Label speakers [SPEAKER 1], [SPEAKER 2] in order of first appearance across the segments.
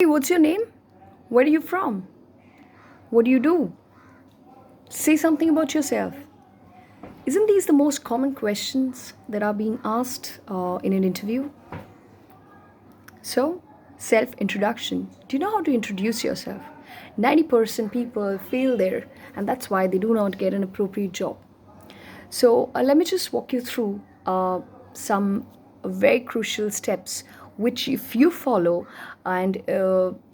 [SPEAKER 1] Hey, what's your name? Where are you from? What do you do? Say something about yourself. Isn't these the most common questions that are being asked in an interview? So, self introduction. Do you know how to introduce yourself? 90% people fail there, and that's why they do not get an appropriate job. So, let me just walk you through some very crucial steps which, if you follow and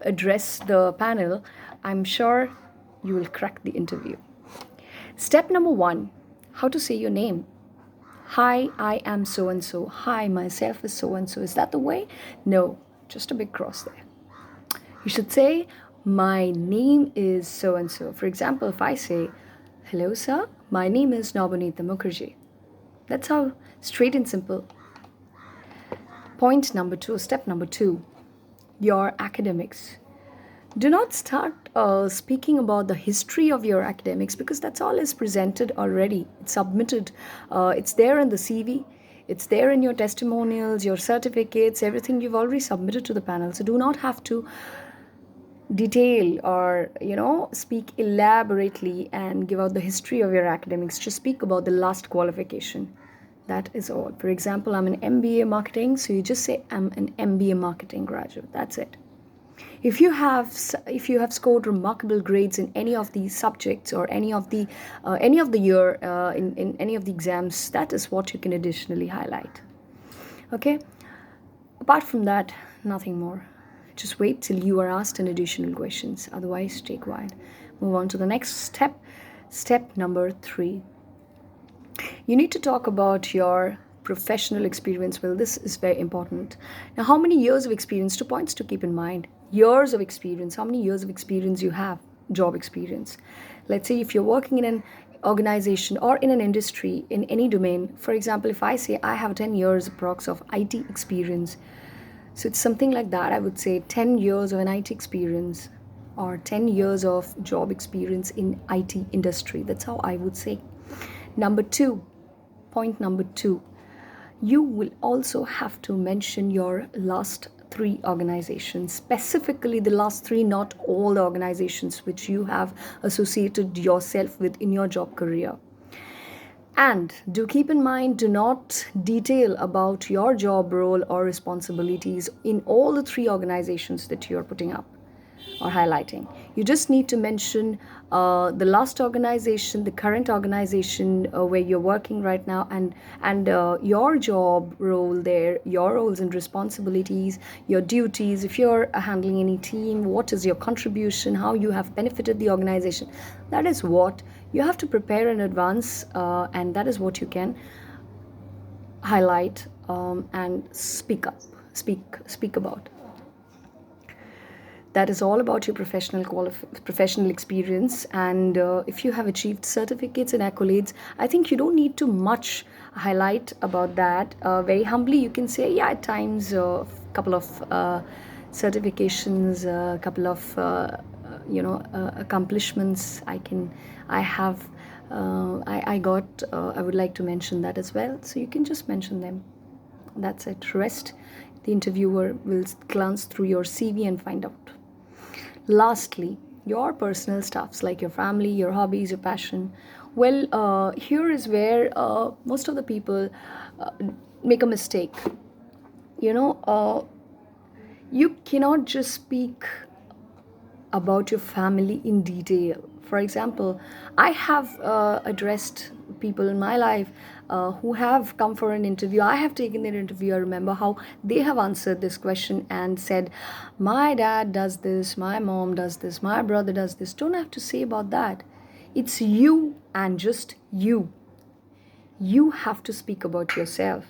[SPEAKER 1] address the panel, I'm sure you will crack the interview. Step number one, how to say your name. Hi, I am so and so. Hi, myself is so and so. Is that the way? No, just a big cross there. You should say, my name is so and so. For example, if I say, hello, sir, my name is Nabonita Mukherjee. That's how straight and simple. Point number two, step number two, your academics. Do not start speaking about the history of your academics because that's all is presented already. It's submitted. It's there in the CV. It's there in your testimonials, your certificates, everything you've already submitted to the panel. So do not have to detail or speak elaborately and give out the history of your academics. Just speak about the last qualification. That is all. For example, I'm an MBA marketing, so you just say I'm an MBA marketing graduate. That's it. If you have scored remarkable grades in any of these subjects or any of the year in any of the exams, that is what you can additionally highlight. Okay. Apart from that, nothing more. Just wait till you are asked an additional questions. Otherwise, stay quiet. Move on to the next step. Step number 3. You need to talk about your professional experience. Well, this is very important. Now, how many years of experience? 2 points to keep in mind. Years of experience. How many years of experience you have? Job experience. Let's say if you're working in an organization or in an industry in any domain. For example, if I say I have 10 years approx of IT experience, so it's something like that. I would say 10 years of an IT experience or 10 years of job experience in IT industry. That's how I would say. Number 2, point number 2, you will also have to mention your last 3 organizations, specifically the last 3, not all the organizations which you have associated yourself with in your job career. And do keep in mind, do not detail about your job role or responsibilities in all the 3 organizations that you are putting up or highlighting. You just need to mention the last organization, the current organization where you're working right now, and your job role there, your roles and responsibilities, your duties. If you're handling any team, what is your contribution? How you have benefited the organization? That is what you have to prepare in advance, and that is what you can highlight and speak about. That is all about your professional experience, and if you have achieved certificates and accolades, I think you don't need to much highlight about that. Very humbly you can say, yeah, at times a couple of certifications, a couple of accomplishments I have I got. I would like to mention that as well, so you can just mention them. That's it. Rest, the interviewer will glance through your CV and find out. Lastly, your personal stuffs like your family, your hobbies, your passion. Well, here is where most of the people uh, make a mistake. You cannot just speak about your family in detail. For example, I have addressed people in my life who have come for an interview. I have taken their interview. I remember how they have answered this question and said, my dad does this, my mom does this, my brother does this. Don't have to say about that. It's you and just you. You have to speak about yourself.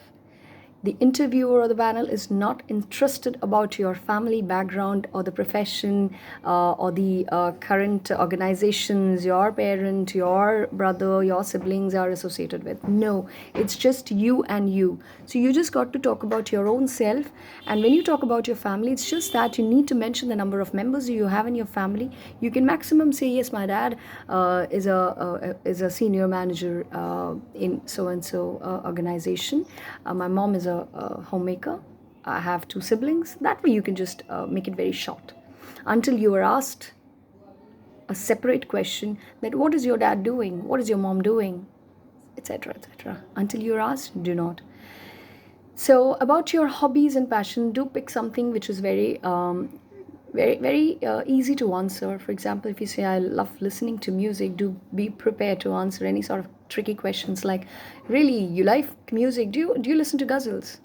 [SPEAKER 1] The interviewer or the panel is not interested about your family background or the profession or the current organizations your parent, your brother, your siblings are associated with. No, it's just you and you. So you just got to talk about your own self. And when you talk about your family, it's just that you need to mention the number of members you have in your family. You can maximum say, yes, my dad is a senior manager in so and so organization. My mom is a homemaker. I have 2 siblings. That way you can just make it very short. until you are asked a separate question that what is your dad doing, what is your mom doing, etc., etc. Until you're asked, do not. So about your hobbies and passion, do pick something which is very easy to answer. For example, if you say I love listening to music, do be prepared to answer any sort of tricky questions like, really, you like music, do you listen to ghazals?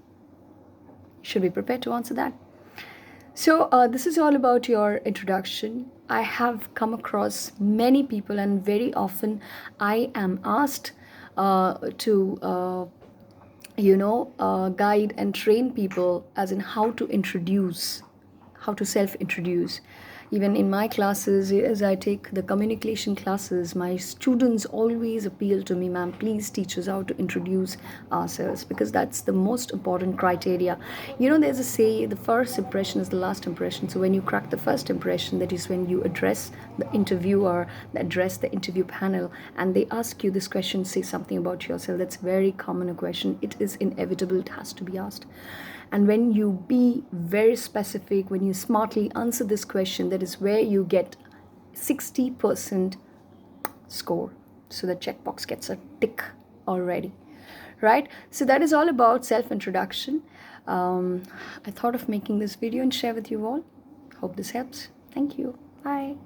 [SPEAKER 1] Should be prepared to answer that. So this is all about your introduction. I have come across many people, and very often I am asked to guide and train people, as in how to introduce, how to self introduce. Even in my classes, as I take the communication classes, my students always appeal to me, ma'am, please teach us how to introduce ourselves, because that's the most important criteria. There's a say, the first impression is the last impression. So when you crack the first impression, that is when you address the interviewer, address the interview panel, and they ask you this question, say something about yourself. That's very common a question. It is inevitable, it has to be asked. And when you be very specific, when you smartly answer this question, that is where you get 60% score. So the checkbox gets a tick already, right? So that is all about self-introduction. I thought of making this video and share with you all. Hope this helps. Thank you. Bye.